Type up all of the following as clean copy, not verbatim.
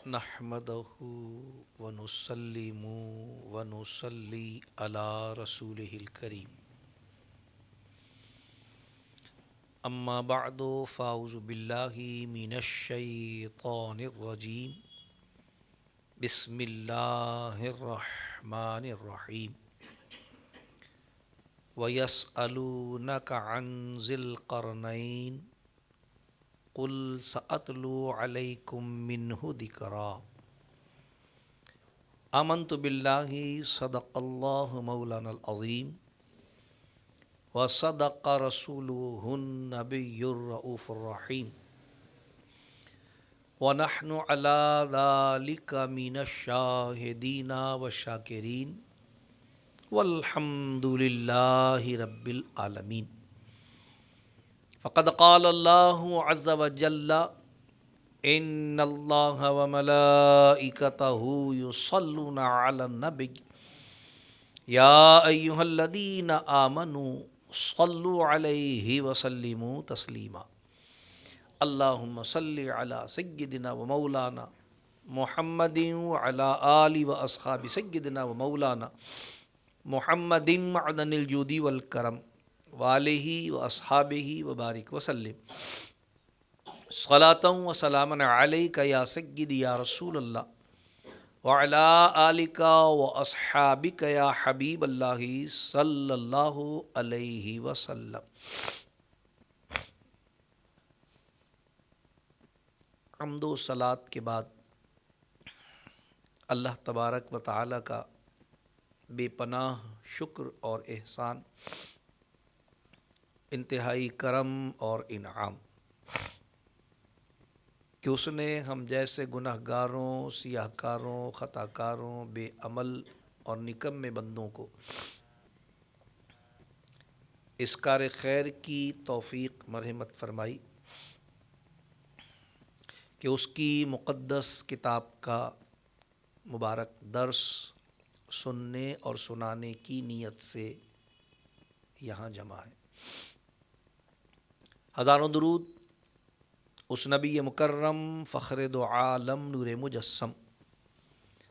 نحمدہ ونسلم ونصلی علی رسولہ الکریم اما بعد فاعوذ باللہ من الشیطان الرجیم بسم اللہ الرحمن الرحیم وَيَسْأَلُونَكَ عَنْ ذِي الْقَرْنَيْنِ قُلْ سَأَتْلُو عَلَيْكُمْ مِنْهُ ذِكْرًا آمنت باللہ صدق اللہ مولانا العظیم وصدق رسولہ النبی الرؤوف الرحیم ونحن علی ذلک من الشاہدین والشاکرین والحمد للہ رب العالمین فقد قال اللہ عز وجل ان اللہ وملائکتہ یصلون علی النبی یا ایہا الذین آمنوا صلوا علیہ وسلموا تسلیما اللہم صلی علی سیدنا و مولانا محمد وعلی آل و اصحاب سیدنا و مولانا محمد معدن الجود والکرم وآلہ و اصحابہ وبارک وسلم صلاۃ و سلام علیک یا سیدی یا رسول اللہ وعلی آلک و اصحابک یا حبیب اللہ صلی اللہ علیہ وسلم۔ حمد و صلات کے بعد اللہ تبارک و تعالی کا بے پناہ شکر اور احسان، انتہائی کرم اور انعام کہ اس نے ہم جیسے گناہ گاروں، سیاہ کاروں، خطا کاروں، بے عمل اور نکمے بندوں کو اس کار خیر کی توفیق مرحمت فرمائی کہ اس کی مقدس کتاب کا مبارک درس سننے اور سنانے کی نیت سے یہاں جمع ہے۔ ہزاروں درود اس نبی مکرم فخر دو عالم نور مجسم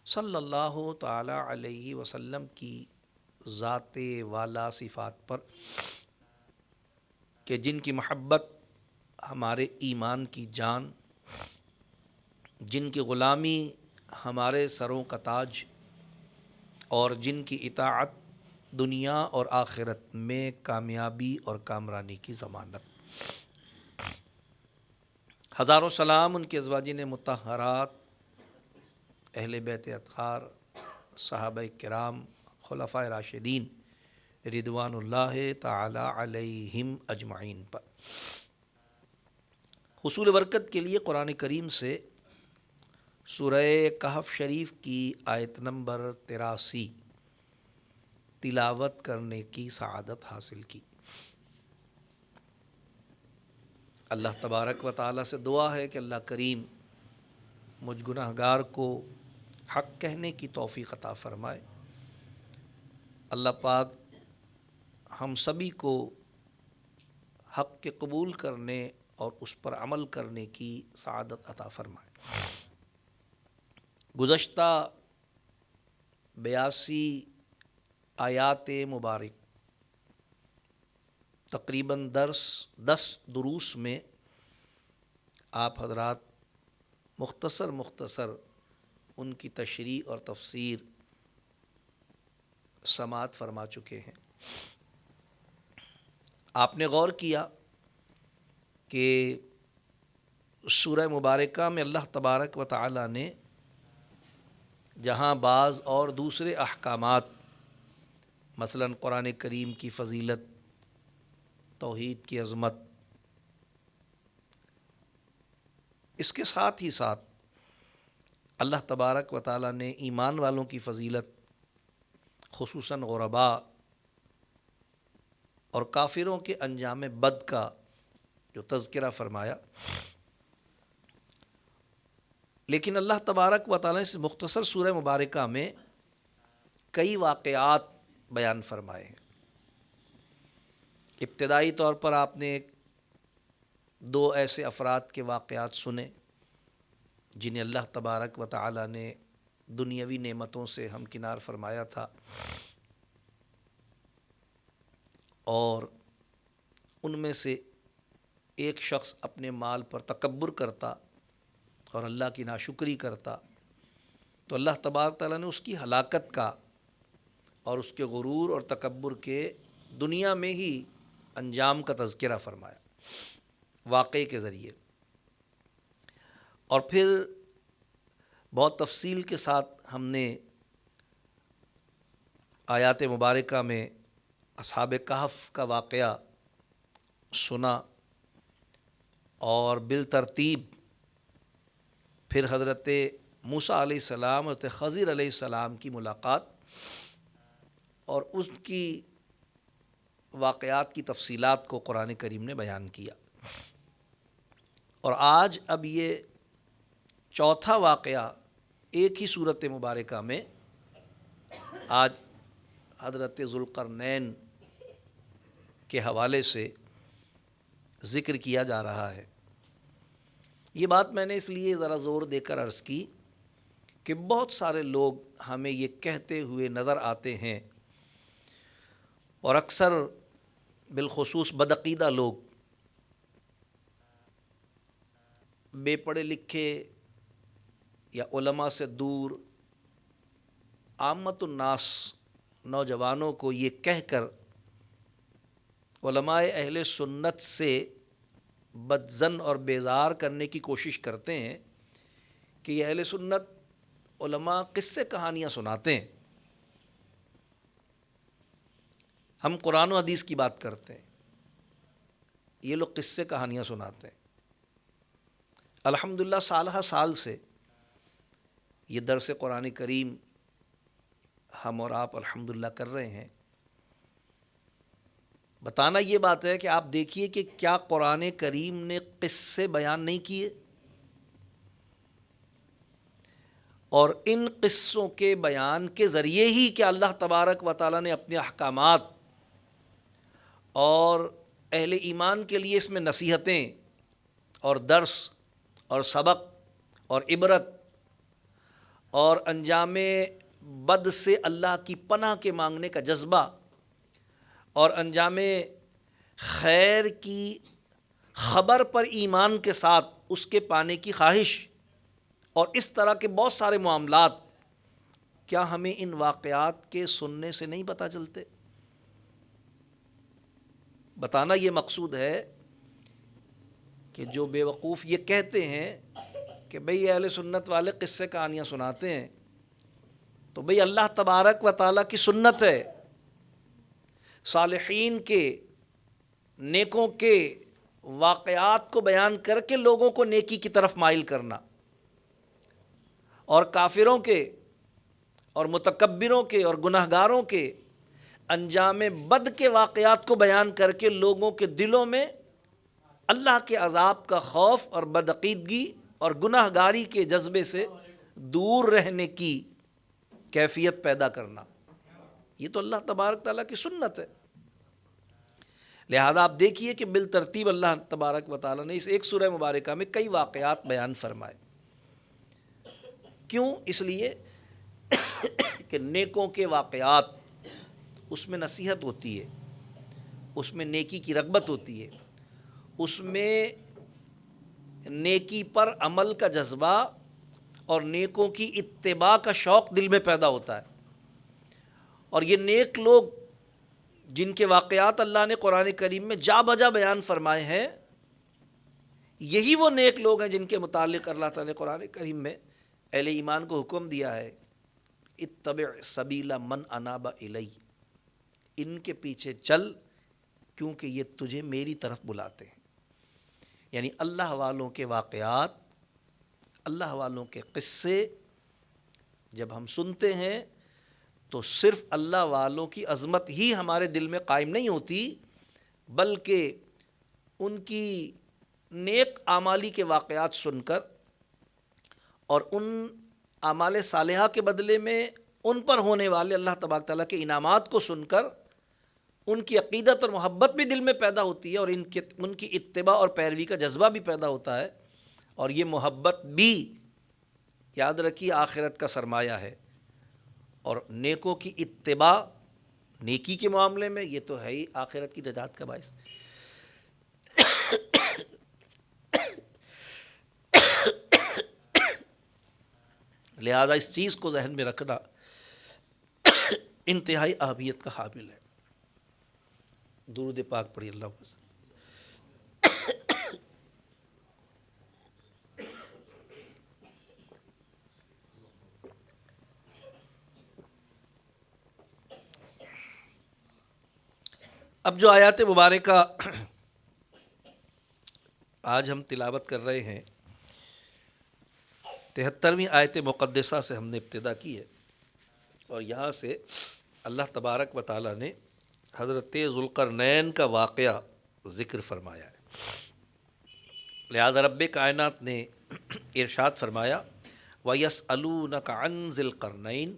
صلی اللہ تعالی علیہ وسلم کی ذات والا صفات پر کہ جن کی محبت ہمارے ایمان کی جان، جن کی غلامی ہمارے سروں کا تاج اور جن کی اطاعت دنیا اور آخرت میں کامیابی اور کامرانی کی ضمانت۔ ہزاروں سلام ان کے ازواجین مطہرات، اہل بیت اطہار، صحابہ کرام، خلفائے راشدین رضوان اللہ تعالی علیہم اجمعین پر۔ حصول برکت کے لیے قرآن کریم سے سورہ کہف شریف کی آیت نمبر 83 تلاوت کرنے کی سعادت حاصل کی۔ اللہ تبارک و تعالیٰ سے دعا ہے کہ اللہ کریم مجھ گناہ گار کو حق کہنے کی توفیق عطا فرمائے۔ اللہ پاک ہم سبھی کو حق کے قبول کرنے اور اس پر عمل کرنے کی سعادت عطا فرمائے۔ گزشتہ 82 آیات مبارک تقریباً 10 دروس میں آپ حضرات مختصر ان کی تشریح اور تفسیر سماعت فرما چکے ہیں۔ آپ نے غور کیا کہ سورہ مبارکہ میں اللہ تبارک و تعالی نے جہاں بعض اور دوسرے احکامات مثلاً قرآن کریم کی فضیلت، توحید کی عظمت، اس کے ساتھ ہی ساتھ اللہ تبارک و تعالی نے ایمان والوں کی فضیلت، خصوصاً غرباء اور کافروں کے انجام بد کا جو تذکرہ فرمایا، لیکن اللہ تبارک و تعالی نے اس مختصر سورہ مبارکہ میں کئی واقعات بیان فرمائے ہیں۔ ابتدائی طور پر آپ نے 2 ایسے افراد کے واقعات سنے جنہیں اللہ تبارک و تعالی نے دنیاوی نعمتوں سے ہمکنار فرمایا تھا، اور ان میں سے ایک شخص اپنے مال پر تکبر کرتا اور اللہ کی ناشکری کرتا، تو اللہ تبارک تعالیٰ نے اس کی ہلاکت کا اور اس کے غرور اور تکبر کے دنیا میں ہی انجام کا تذکرہ فرمایا واقعے کے ذریعے، اور پھر بہت تفصیل کے ساتھ ہم نے آیات مبارکہ میں اصحاب کہف کا واقعہ سنا، اور بالترتیب پھر حضرت موسیٰ علیہ السلام اور حضرت خضر علیہ السلام کی ملاقات اور اس کی واقعات کی تفصیلات کو قرآن کریم نے بیان کیا، اور آج اب یہ چوتھا واقعہ ایک ہی صورت مبارکہ میں آج حضرت ذوالقرنین کے حوالے سے ذکر کیا جا رہا ہے۔ یہ بات میں نے اس لیے ذرا زور دے کر عرض کی کہ بہت سارے لوگ ہمیں یہ کہتے ہوئے نظر آتے ہیں، اور اکثر بالخصوص بدعقیدہ لوگ، بے پڑھے لکھے یا علماء سے دور عامت الناس نوجوانوں کو یہ کہہ کر علماء اہل سنت سے بدظن اور بیزار کرنے کی کوشش کرتے ہیں کہ یہ اہل سنت علماء قصے کہانیاں سناتے ہیں، ہم قرآن و حدیث کی بات کرتے ہیں، یہ لوگ قصے کہانیاں سناتے ہیں۔ الحمدللہ سالہ سال سے یہ درس قرآن کریم ہم اور آپ الحمدللہ کر رہے ہیں۔ بتانا یہ بات ہے کہ آپ دیکھیے کہ کیا قرآن کریم نے قصے بیان نہیں کیے، اور ان قصوں کے بیان کے ذریعے ہی کہ اللہ تبارک و تعالیٰ نے اپنے احکامات اور اہل ایمان کے لیے اس میں نصیحتیں اور درس اور سبق اور عبرت اور انجام بد سے اللہ کی پناہ کے مانگنے کا جذبہ اور انجام خیر کی خبر پر ایمان کے ساتھ اس کے پانے کی خواہش اور اس طرح کے بہت سارے معاملات، کیا ہمیں ان واقعات کے سننے سے نہیں پتہ چلتے؟ بتانا یہ مقصود ہے کہ جو بے وقوف یہ کہتے ہیں کہ بھئی اہل سنت والے قصے کہانیاں سناتے ہیں، تو بھئی اللہ تبارک و تعالیٰ کی سنت ہے صالحین کے، نیکوں کے واقعات کو بیان کر کے لوگوں کو نیکی کی طرف مائل کرنا، اور کافروں کے اور متکبروں کے اور گناہگاروں کے انجام بد کے واقعات کو بیان کر کے لوگوں کے دلوں میں اللہ کے عذاب کا خوف اور بدعقیدگی اور گناہگاری کے جذبے سے دور رہنے کی کیفیت پیدا کرنا، یہ تو اللہ تبارک تعالیٰ کی سنت ہے۔ لہذا آپ دیکھیے کہ بالترتیب اللہ تبارک و تعالیٰ نے اس ایک سورہ مبارکہ میں کئی واقعات بیان فرمائے۔ کیوں؟ اس لیے کہ نیکوں کے واقعات، اس میں نصیحت ہوتی ہے، اس میں نیکی کی رغبت ہوتی ہے، اس میں نیکی پر عمل کا جذبہ اور نیکوں کی اتباع کا شوق دل میں پیدا ہوتا ہے، اور یہ نیک لوگ جن کے واقعات اللہ نے قرآن کریم میں جا بجا بیان فرمائے ہیں، یہی وہ نیک لوگ ہیں جن کے متعلق اللہ تعالیٰ نے قرآن کریم میں اہل ایمان کو حکم دیا ہے، اتبع سبیل من اناب الی، ان کے پیچھے چل کیونکہ یہ تجھے میری طرف بلاتے ہیں۔ یعنی اللہ والوں کے واقعات، اللہ والوں کے قصے جب ہم سنتے ہیں تو صرف اللہ والوں کی عظمت ہی ہمارے دل میں قائم نہیں ہوتی، بلکہ ان کی نیک اعمالی کے واقعات سن کر اور ان اعمال صالحہ کے بدلے میں ان پر ہونے والے اللہ تبارک تعالیٰ کے انعامات کو سن کر ان کی عقیدت اور محبت بھی دل میں پیدا ہوتی ہے، اور ان کی اتباع اور پیروی کا جذبہ بھی پیدا ہوتا ہے، اور یہ محبت بھی یاد رکھیے آخرت کا سرمایہ ہے، اور نیکوں کی اتباع نیکی کے معاملے میں یہ تو ہے ہی آخرت کی نجات کا باعث۔ لہذا اس چیز کو ذہن میں رکھنا انتہائی اہمیت کا حامل ہے۔ درود پاک پڑھی اللہ کو۔ اب جو آیات مبارکہ آج ہم تلاوت کر رہے ہیں، 73ویں آیت مقدسہ سے ہم نے ابتدا کی ہے، اور یہاں سے اللہ تبارک و تعالیٰ نے حضرت ذوالقرنین کا واقعہ ذکر فرمایا ہے۔ لہذا رب کائنات نے ارشاد فرمایا وَيَسْأَلُونَكَ عَنْ ذِي الْقَرْنَيْنِ،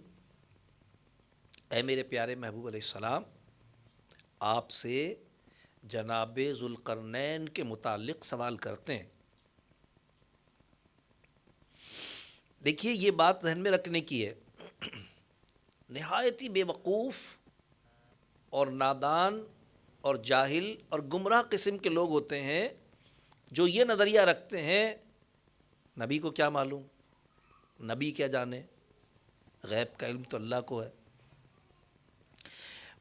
اے میرے پیارے محبوب علیہ السلام، آپ سے جناب ذوالقرنین کے متعلق سوال کرتے ہیں۔ دیکھیے یہ بات ذہن میں رکھنے کی ہے، نہایت ہی بے وقوف اور نادان اور جاہل اور گمراہ قسم کے لوگ ہوتے ہیں جو یہ نظریہ رکھتے ہیں نبی کو کیا معلوم، نبی کیا جانے، غیب کا علم تو اللہ کو ہے۔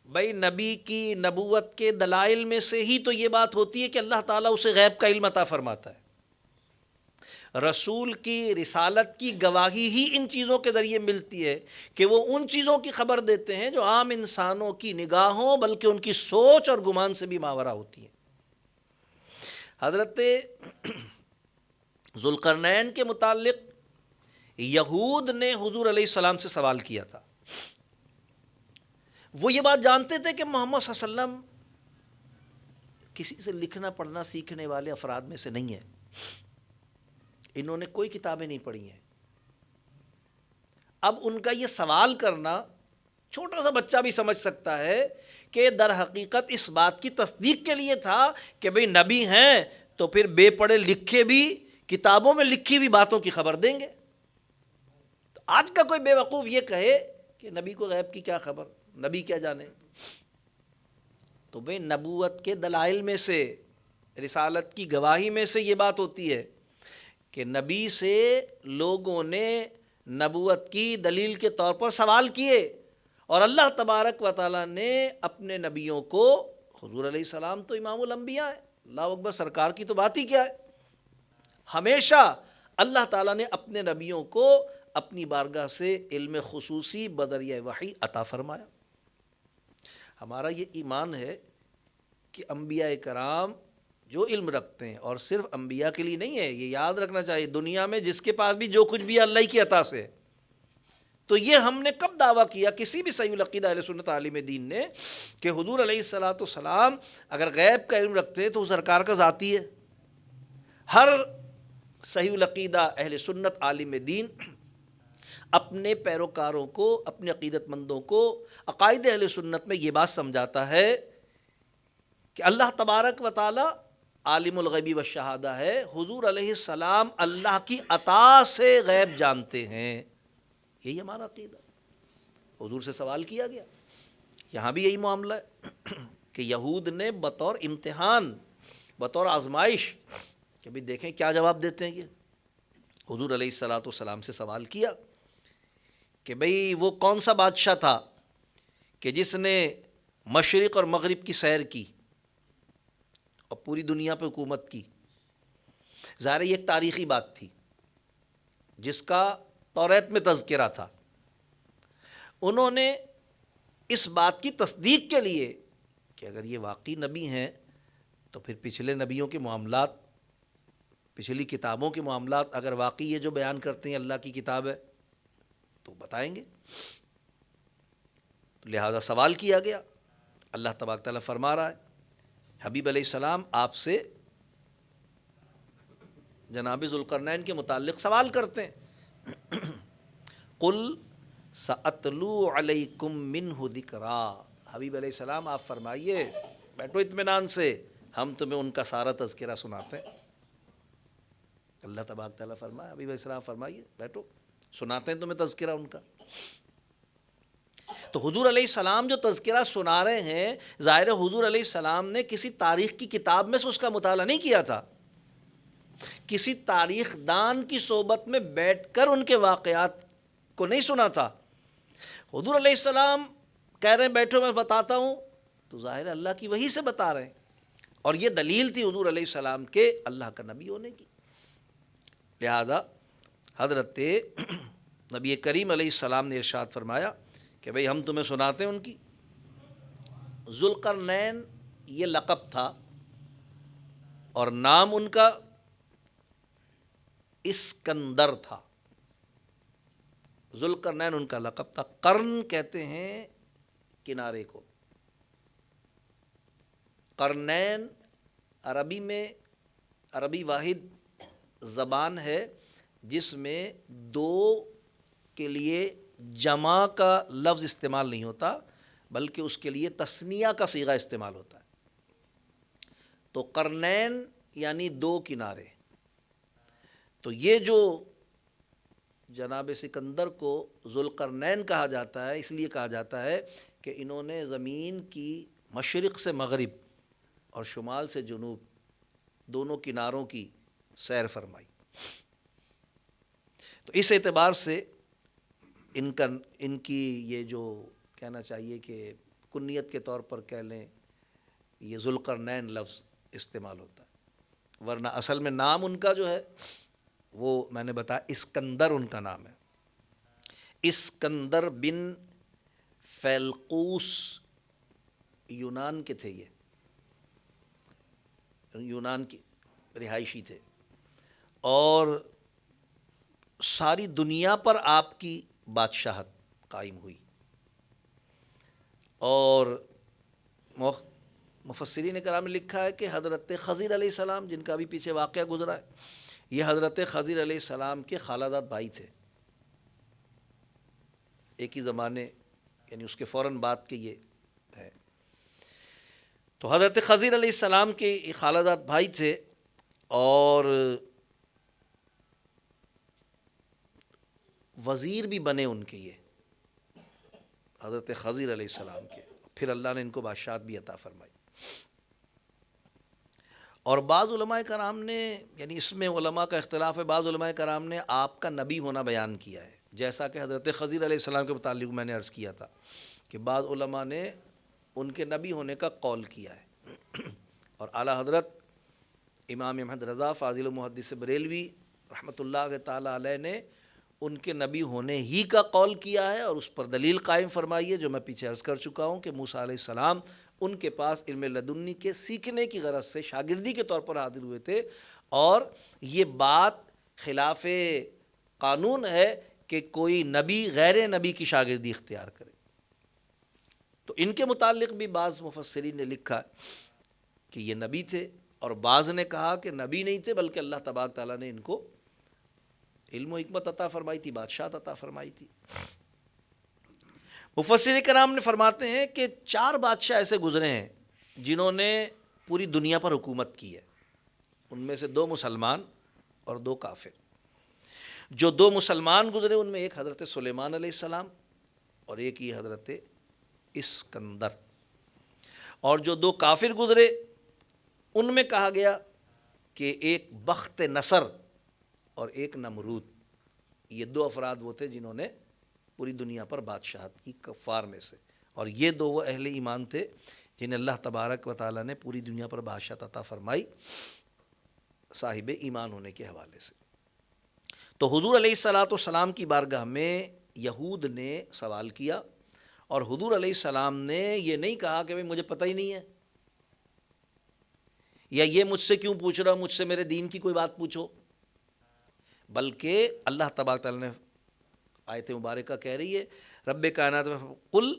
بھائی نبی کی نبوت کے دلائل میں سے ہی تو یہ بات ہوتی ہے کہ اللہ تعالیٰ اسے غیب کا علم عطا فرماتا ہے۔ رسول کی رسالت کی گواہی ہی ان چیزوں کے ذریعے ملتی ہے کہ وہ ان چیزوں کی خبر دیتے ہیں جو عام انسانوں کی نگاہوں بلکہ ان کی سوچ اور گمان سے بھی ماورا ہوتی ہیں۔ حضرت ذوالقرنین کے متعلق یہود نے حضور علیہ السلام سے سوال کیا تھا۔ وہ یہ بات جانتے تھے کہ محمد صلی اللہ علیہ وسلم کسی سے لکھنا پڑھنا سیکھنے والے افراد میں سے نہیں ہیں، انہوں نے کوئی کتابیں نہیں پڑھی ہیں۔ اب ان کا یہ سوال کرنا چھوٹا سا بچہ بھی سمجھ سکتا ہے کہ در حقیقت اس بات کی تصدیق کے لیے تھا کہ بھئی نبی ہیں تو پھر بے پڑھے لکھے بھی کتابوں میں لکھی ہوئی باتوں کی خبر دیں گے۔ تو آج کا کوئی بے وقوف یہ کہے کہ نبی کو غیب کی کیا خبر، نبی کیا جانے، تو بھئی نبوت کے دلائل میں سے، رسالت کی گواہی میں سے یہ بات ہوتی ہے کہ نبی سے لوگوں نے نبوت کی دلیل کے طور پر سوال کیے، اور اللہ تبارک و تعالیٰ نے اپنے نبیوں کو، حضور علیہ السلام تو امام الانبیاء ہے، اللہ اکبر، سرکار کی تو بات ہی کیا ہے، ہمیشہ اللہ تعالیٰ نے اپنے نبیوں کو اپنی بارگاہ سے علم خصوصی بذریعہ وحی عطا فرمایا۔ ہمارا یہ ایمان ہے کہ انبیاء کرام جو علم رکھتے ہیں، اور صرف انبیاء کے لیے نہیں ہے، یہ یاد رکھنا چاہیے دنیا میں جس کے پاس بھی جو کچھ بھی اللہ کی عطا سے ہے، تو یہ ہم نے کب دعویٰ کیا کسی بھی صحیح العقیدہ اہل سنت عالم دین نے کہ حضور علیہ السلام اگر غیب کا علم رکھتے تو وہ سرکار کا ذاتی ہے؟ ہر صحیح العقیدہ اہل سنت عالم دین اپنے پیروکاروں کو، اپنے عقیدت مندوں کو عقائد اہل سنت میں یہ بات سمجھاتا ہے کہ اللہ تبارک و تعالی عالم الغیب والشہادہ ہے، حضور علیہ السلام اللہ کی عطا سے غیب جانتے ہیں، یہی ہمارا عقیدہ۔ حضور سے سوال کیا گیا، یہاں بھی یہی معاملہ ہے کہ یہود نے بطور امتحان، بطور آزمائش کہ بھی دیکھیں کیا جواب دیتے ہیں، یہ حضور علیہ السلام سے سوال کیا کہ بھئی وہ کون سا بادشاہ تھا کہ جس نے مشرق اور مغرب کی سیر کی اور پوری دنیا پہ حکومت کی۔ ظاہر یہ ایک تاریخی بات تھی جس کا توریت میں تذکرہ تھا۔ انہوں نے اس بات کی تصدیق کے لیے کہ اگر یہ واقعی نبی ہیں تو پھر پچھلے نبیوں کے معاملات، پچھلی کتابوں کے معاملات اگر واقعی یہ جو بیان کرتے ہیں اللہ کی کتاب ہے تو بتائیں گے، لہذا سوال کیا گیا۔ اللہ تبارک تعالیٰ فرما رہا ہے حبیب علیہ السلام آپ سے جناب ذوالقرنین کے متعلق سوال کرتے ہیں۔ قل سأتلو علیکم منہ ذکرا، حبیب علیہ السلام آپ فرمائیے، بیٹھو اطمینان سے، ہم تمہیں ان کا سارا تذکرہ سناتے ہیں۔ اللہ تبارک تعالیٰ فرمائے حبیب علیہ السلام فرمائیے بیٹھو سناتے ہیں تمہیں تذکرہ ان کا. تو حضور علیہ السلام جو تذکرہ سنا رہے ہیں، ظاہر حضور علیہ السلام نے کسی تاریخ کی کتاب میں سے اس کا مطالعہ نہیں کیا تھا، کسی تاریخ دان کی صحبت میں بیٹھ کر ان کے واقعات کو نہیں سنا تھا. حضور علیہ السلام کہہ رہے ہیں بیٹھو میں بتاتا ہوں، تو ظاہر اللہ کی وحی سے بتا رہے ہیں، اور یہ دلیل تھی حضور علیہ السلام کے اللہ کا نبی ہونے کی. لہذا حضرت نبی کریم علیہ السلام نے ارشاد فرمایا کہ بھئی ہم تمہیں سناتے ہیں ان کی. ذوالقرنین یہ لقب تھا، اور نام ان کا اسکندر تھا. ذوالقرنین ان کا لقب تھا. قرن کہتے ہیں کنارے کو. قرنین عربی میں، عربی واحد زبان ہے جس میں دو کے لیے جمع کا لفظ استعمال نہیں ہوتا، بلکہ اس کے لیے تثنیہ کا صیغہ استعمال ہوتا ہے. تو قرنین یعنی دو کنارے. تو یہ جو جناب سکندر کو ذوالقرنین کہا جاتا ہے، اس لیے کہا جاتا ہے کہ انہوں نے زمین کی مشرق سے مغرب اور شمال سے جنوب دونوں کناروں کی سیر فرمائی. تو اس اعتبار سے ان کی یہ جو کہنا چاہیے کہ کنیت کے طور پر کہہ لیں، یہ ذوالقرنین لفظ استعمال ہوتا ہے، ورنہ اصل میں نام ان کا جو ہے وہ میں نے بتایا اسکندر ان کا نام ہے. اسکندر بن فیلقوس یونان کے تھے، یہ یونان کی رہائشی تھے، اور ساری دنیا پر آپ کی بادشاہت قائم ہوئی. اور مفسرین کرام نے لکھا ہے کہ حضرت خضر علیہ السلام، جن کا بھی پیچھے واقعہ گزرا ہے، یہ حضرت خضر علیہ السلام کے خالہ زاد بھائی تھے، ایک ہی زمانے، یعنی اس کے فوراً بعد کے یہ ہے. تو حضرت خضر علیہ السلام کے خالہ زاد بھائی تھے، اور وزیر بھی بنے ان کے، یہ حضرت خضر علیہ السلام کے. پھر اللہ نے ان کو بادشاہت بھی عطا فرمائی. اور بعض علماء کرام نے، یعنی اس میں علماء کا اختلاف ہے، بعض علماء کرام نے آپ کا نبی ہونا بیان کیا ہے، جیسا کہ حضرت خضر علیہ السلام کے متعلق میں نے عرض کیا تھا کہ بعض علماء نے ان کے نبی ہونے کا قول کیا ہے. اور اعلیٰ حضرت امام احمد رضا فاضل و محدث بریلوی رحمۃ اللہ تعالی علیہ نے ان کے نبی ہونے ہی کا قول کیا ہے، اور اس پر دلیل قائم فرمائی ہے جو میں پیچھے عرض کر چکا ہوں کہ موسیٰ علیہ السلام ان کے پاس علم لدنی کے سیکھنے کی غرض سے شاگردی کے طور پر حاضر ہوئے تھے، اور یہ بات خلاف قانون ہے کہ کوئی نبی غیر نبی کی شاگردی اختیار کرے. تو ان کے متعلق بھی بعض مفسرین نے لکھا کہ یہ نبی تھے، اور بعض نے کہا کہ نبی نہیں تھے بلکہ اللہ تبارک تعالیٰ نے ان کو علم و حکمت عطا فرمائی تھی، بادشاہت عطا فرمائی تھی. مفسر کرام نے فرماتے ہیں کہ 4 بادشاہ ایسے گزرے ہیں جنہوں نے پوری دنیا پر حکومت کی ہے. ان میں سے 2 مسلمان اور 2 کافر. جو 2 مسلمان گزرے ان میں ایک حضرت سلیمان علیہ السلام اور ایک ہی حضرت اسکندر. اور جو 2 کافر گزرے ان میں کہا گیا کہ ایک بخت نصر اور ایک نمرود. یہ 2 افراد وہ تھے جنہوں نے پوری دنیا پر بادشاہت کی کفار میں سے، اور یہ 2 وہ اہل ایمان تھے جنہیں اللہ تبارک و تعالیٰ نے پوری دنیا پر بادشاہت عطا فرمائی صاحب ایمان ہونے کے حوالے سے. تو حضور علیہ السلام کی بارگاہ میں یہود نے سوال کیا، اور حضور علیہ السلام نے یہ نہیں کہا کہ مجھے پتہ ہی نہیں ہے، یا یہ مجھ سے کیوں پوچھ رہا، مجھ سے میرے دین کی کوئی بات پوچھو، بلکہ اللہ تبارک تعالیٰ نے آیت مبارکہ کہہ رہی ہے رب کائنات میں قل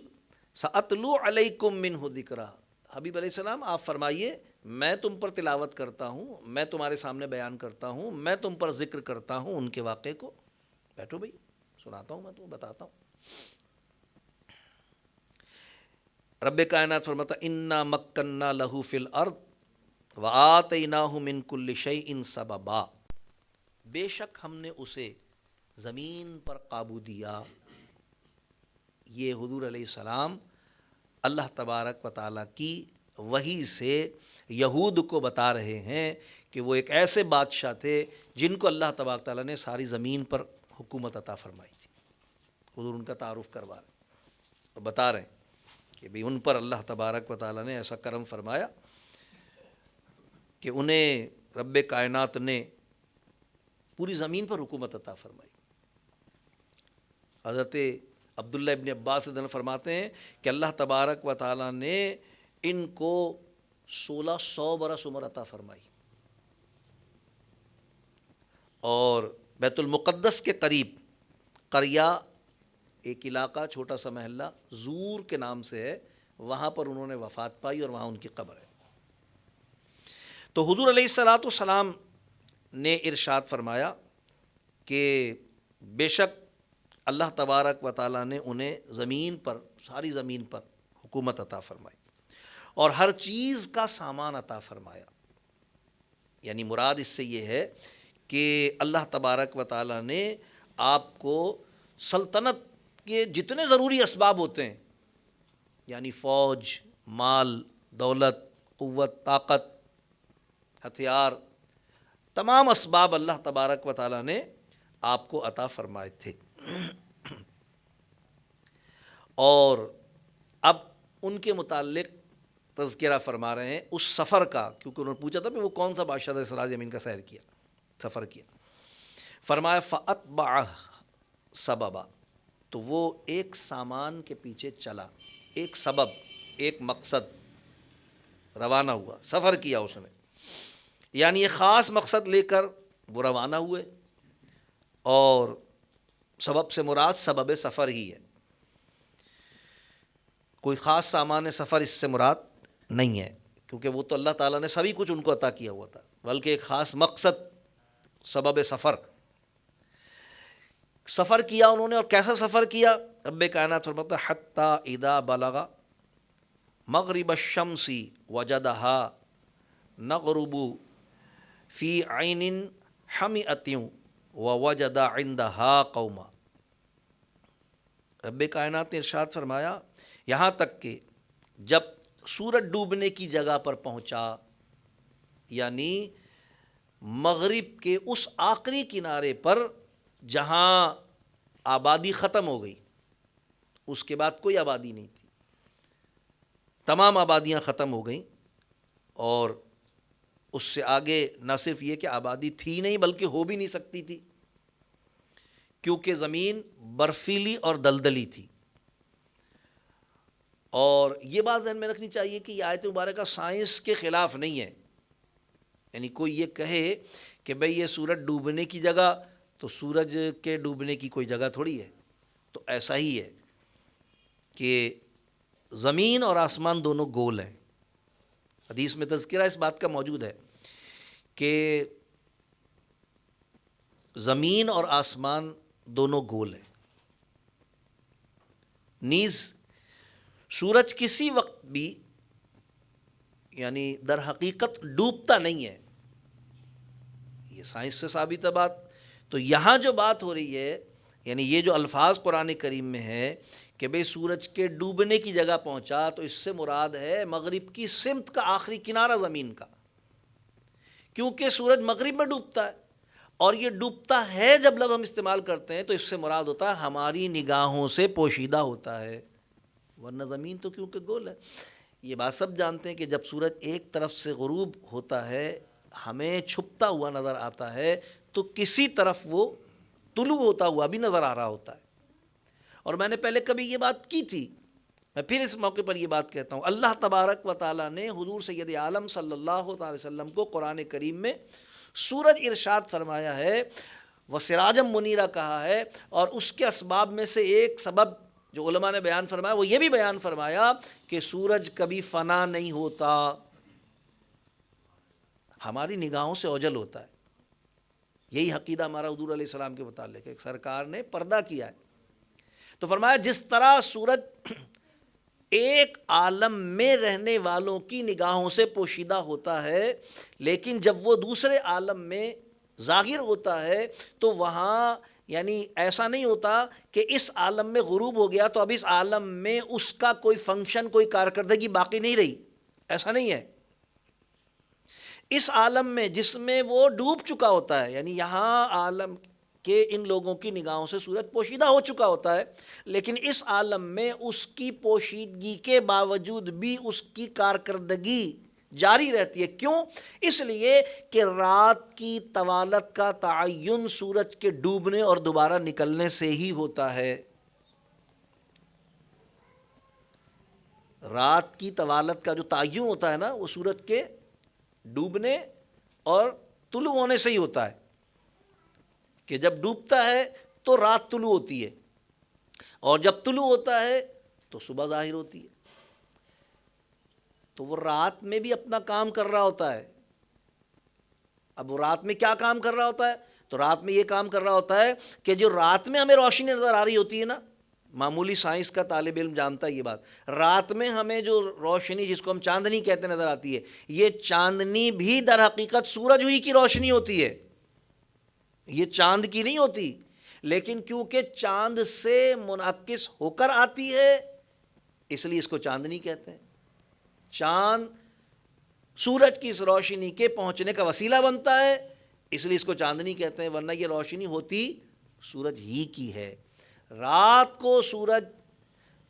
سأتلو علیکم منہ ذکرا. حبیب علیہ السلام آپ فرمائیے میں تم پر تلاوت کرتا ہوں، میں تمہارے سامنے بیان کرتا ہوں، میں تم پر ذکر کرتا ہوں ان کے واقعے کو. بیٹھو بھائی سناتا ہوں، میں تمہیں بتاتا ہوں. رب کائنات فرماتا انا مکننا لہ فی الارض وآتیناہ من کل شیء سببا. بے شک ہم نے اسے زمین پر قابو دیا. یہ حضور علیہ السلام اللہ تبارک و تعالیٰ کی وحی سے یہود کو بتا رہے ہیں کہ وہ ایک ایسے بادشاہ تھے جن کو اللہ تبارک تعالیٰ نے ساری زمین پر حکومت عطا فرمائی تھی. حضور ان کا تعارف کروا رہے ہیں اور بتا رہے ہیں کہ بھئی ان پر اللہ تبارک و تعالیٰ نے ایسا کرم فرمایا کہ انہیں رب کائنات نے پوری زمین پر حکومت عطا فرمائی. حضرت عبداللہ ابن عباس رضی اللہ عنہ فرماتے ہیں کہ اللہ تبارک و تعالیٰ نے ان کو 1600 برس عمر عطا فرمائی اور بیت المقدس کے قریب قریہ، ایک علاقہ چھوٹا سا محلہ زور کے نام سے ہے، وہاں پر انہوں نے وفات پائی اور وہاں ان کی قبر ہے. تو حضور علیہ الصلاۃ والسلام نے ارشاد فرمایا کہ بے شک اللہ تبارک و تعالیٰ نے انہیں زمین پر، ساری زمین پر حکومت عطا فرمائی اور ہر چیز کا سامان عطا فرمایا. یعنی مراد اس سے یہ ہے کہ اللہ تبارک و تعالیٰ نے آپ کو سلطنت کے جتنے ضروری اسباب ہوتے ہیں، یعنی فوج، مال، دولت، قوت، طاقت، ہتھیار، تمام اسباب اللہ تبارک و تعالیٰ نے آپ کو عطا فرمائے تھے. اور اب ان کے متعلق تذکرہ فرما رہے ہیں اس سفر کا، کیونکہ انہوں نے پوچھا تھا کہ وہ کون سا بادشاہ تھا اسراء زمین کا سیر کیا، سفر کیا. فرمایا فَأَتْبَعَهُ سَبَبًا، تو وہ ایک سامان کے پیچھے چلا، ایک سبب، ایک مقصد روانہ ہوا، سفر کیا اس نے. یعنی یہ خاص مقصد لے کر وہ روانہ ہوئے، اور سبب سے مراد سبب سفر ہی ہے، کوئی خاص سامان سفر اس سے مراد نہیں ہے، کیونکہ وہ تو اللہ تعالیٰ نے سبھی کچھ ان کو عطا کیا ہوا تھا، بلکہ ایک خاص مقصد، سبب سفر. سفر کیا انہوں نے، اور کیسا سفر کیا؟ رب کائنات فرماتا ہے حتی اذا بلغ مغرب الشمس وجدها نغرب فی عین حمیۃ ووجد عندها قوما. رب کائنات نے ارشاد فرمایا یہاں تک کہ جب سورج ڈوبنے کی جگہ پر پہنچا، یعنی مغرب کے اس آخری کنارے پر جہاں آبادی ختم ہو گئی، اس کے بعد کوئی آبادی نہیں تھی، تمام آبادیاں ختم ہو گئیں، اور اس سے آگے نہ صرف یہ کہ آبادی تھی نہیں بلکہ ہو بھی نہیں سکتی تھی، کیونکہ زمین برفیلی اور دلدلی تھی. اور یہ بات ذہن میں رکھنی چاہیے کہ یہ آیت مبارکہ سائنس کے خلاف نہیں ہے. یعنی کوئی یہ کہے کہ بھئی یہ سورج ڈوبنے کی جگہ، تو سورج کے ڈوبنے کی کوئی جگہ تھوڑی ہے. تو ایسا ہی ہے کہ زمین اور آسمان دونوں گول ہیں. حدیث میں تذکرہ اس بات کا موجود ہے کہ زمین اور آسمان دونوں گول ہیں. نیز سورج کسی وقت بھی یعنی در حقیقت ڈوبتا نہیں ہے، یہ سائنس سے ثابت ہے بات. تو یہاں جو بات ہو رہی ہے، یعنی یہ جو الفاظ قرآن کریم میں ہے کہ بھئی سورج کے ڈوبنے کی جگہ پہنچا، تو اس سے مراد ہے مغرب کی سمت کا آخری کنارہ زمین کا، کیونکہ سورج مغرب میں ڈوبتا ہے، اور یہ ڈوبتا ہے جب لفظ ہم استعمال کرتے ہیں تو اس سے مراد ہوتا ہے ہماری نگاہوں سے پوشیدہ ہوتا ہے، ورنہ زمین تو کیونکہ گول ہے. یہ بات سب جانتے ہیں کہ جب سورج ایک طرف سے غروب ہوتا ہے، ہمیں چھپتا ہوا نظر آتا ہے، تو کسی طرف وہ طلوع ہوتا ہوا بھی نظر آ رہا ہوتا ہے. اور میں نے پہلے کبھی یہ بات کی تھی، میں پھر اس موقع پر یہ بات کہتا ہوں، اللہ تبارک و تعالیٰ نے حضور سید عالم صلی اللہ علیہ وسلم کو قرآن کریم میں سورج ارشاد فرمایا ہے، وسراجم منیرہ کہا ہے، اور اس کے اسباب میں سے ایک سبب جو علماء نے بیان فرمایا وہ یہ بھی بیان فرمایا کہ سورج کبھی فنا نہیں ہوتا، ہماری نگاہوں سے اوجل ہوتا ہے. یہی عقیدہ ہمارا حضور علیہ السلام کے متعلق ہے. سرکار نے پردہ کیا ہے، تو فرمایا جس طرح سورج ایک عالم میں رہنے والوں کی نگاہوں سے پوشیدہ ہوتا ہے، لیکن جب وہ دوسرے عالم میں ظاہر ہوتا ہے تو وہاں یعنی ایسا نہیں ہوتا کہ اس عالم میں غروب ہو گیا تو اب اس عالم میں اس کا کوئی فنکشن، کوئی کارکردگی باقی نہیں رہی، ایسا نہیں ہے۔ اس عالم میں جس میں وہ ڈوب چکا ہوتا ہے، یعنی یہاں عالم کہ ان لوگوں کی نگاہوں سے سورج پوشیدہ ہو چکا ہوتا ہے، لیکن اس عالم میں اس کی پوشیدگی کے باوجود بھی اس کی کارکردگی جاری رہتی ہے۔ کیوں؟ اس لیے کہ رات کی طوالت کا تعین سورج کے ڈوبنے اور دوبارہ نکلنے سے ہی ہوتا ہے۔ رات کی طوالت کا جو تعین ہوتا ہے نا، وہ سورج کے ڈوبنے اور طلوع ہونے سے ہی ہوتا ہے، کہ جب ڈوبتا ہے تو رات طلوع ہوتی ہے، اور جب طلوع ہوتا ہے تو صبح ظاہر ہوتی ہے۔ تو وہ رات میں بھی اپنا کام کر رہا ہوتا ہے۔ اب وہ رات میں کیا کام کر رہا ہوتا ہے؟ تو رات میں یہ کام کر رہا ہوتا ہے کہ جو رات میں ہمیں روشنی نظر آ رہی ہوتی ہے نا، معمولی سائنس کا طالب علم جانتا ہے یہ بات، رات میں ہمیں جو روشنی جس کو ہم چاندنی کہتے نظر آتی ہے، یہ چاندنی بھی در حقیقت سورج ہی کی روشنی ہوتی ہے، یہ چاند کی نہیں ہوتی، لیکن کیونکہ چاند سے منعکس ہو کر آتی ہے اس لیے اس کو چاندنی کہتے ہیں۔ چاند سورج کی اس روشنی کے پہنچنے کا وسیلہ بنتا ہے، اس لیے اس کو چاندنی کہتے ہیں، ورنہ یہ روشنی ہوتی سورج ہی کی ہے۔ رات کو سورج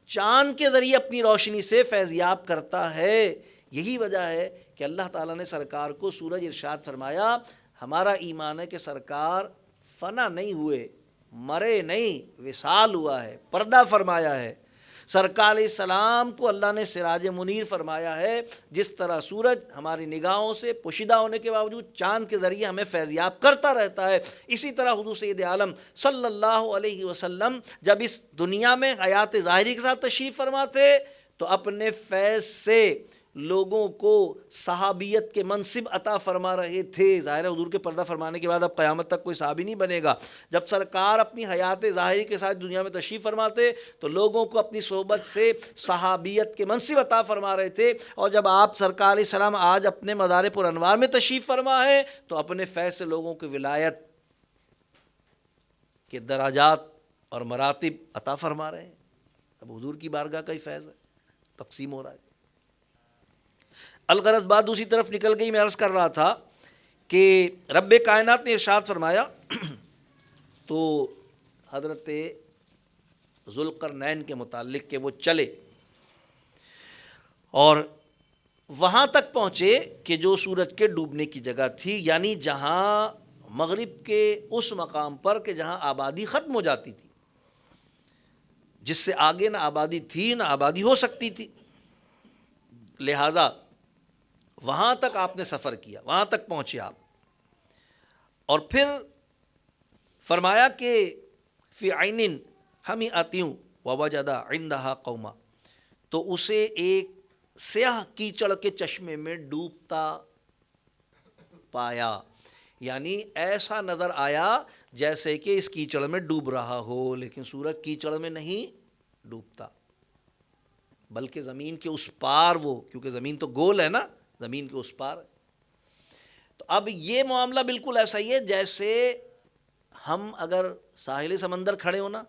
چاند کے ذریعے اپنی روشنی سے فیضیاب کرتا ہے۔ یہی وجہ ہے کہ اللہ تعالیٰ نے سرکار کو سورج ارشاد فرمایا، ہمارا ایمان ہے کہ سرکار فنا نہیں ہوئے، مرے نہیں، وصال ہوا ہے، پردہ فرمایا ہے۔ سرکار علیہ السلام کو اللہ نے سراج منیر فرمایا ہے، جس طرح سورج ہماری نگاہوں سے پوشیدہ ہونے کے باوجود چاند کے ذریعے ہمیں فیضیاب کرتا رہتا ہے، اسی طرح حضور سید عالم صلی اللہ علیہ وسلم جب اس دنیا میں حیات ظاہری کے ساتھ تشریف فرما تھے تو اپنے فیض سے لوگوں کو صحابیت کے منصب عطا فرما رہے تھے۔ ظاہر ہے حضور کے پردہ فرمانے کے بعد اب قیامت تک کوئی صحابی نہیں بنے گا۔ جب سرکار اپنی حیات ظاہری کے ساتھ دنیا میں تشریف فرماتے تو لوگوں کو اپنی صحبت سے صحابیت کے منصب عطا فرما رہے تھے، اور جب آپ سرکار علیہ السلام آج اپنے مدار پر انوار میں تشریف فرما ہے تو اپنے فیض سے لوگوں کی ولایت کے درجات اور مراتب عطا فرما رہے ہیں۔ اب حضور کی بارگاہ کا ہی فیض ہے، تقسیم ہو رہا ہے۔ الغرض بات دوسری طرف نکل گئی۔ میں عرض کر رہا تھا کہ رب کائنات نے ارشاد فرمایا تو حضرت ذوالقرنین کے متعلق کہ وہ چلے اور وہاں تک پہنچے کہ جو سورج کے ڈوبنے کی جگہ تھی، یعنی جہاں مغرب کے اس مقام پر کہ جہاں آبادی ختم ہو جاتی تھی، جس سے آگے نہ آبادی تھی نہ آبادی ہو سکتی تھی، لہذا وہاں تک آپ نے سفر کیا، وہاں تک پہنچے آپ، اور پھر فرمایا کہ فی عین حمیۃ ووجد عندہا قوما، تو اسے ایک سیاہ کیچڑ کے چشمے میں ڈوبتا پایا، یعنی ایسا نظر آیا جیسے کہ اس کیچڑ میں ڈوب رہا ہو، لیکن سورج کیچڑ میں نہیں ڈوبتا بلکہ زمین کے اس پار، وہ کیونکہ زمین تو گول ہے نا، زمین کے اس پار۔ تو اب یہ معاملہ بالکل ایسا ہی ہے جیسے ہم اگر ساحل سمندر کھڑے ہونا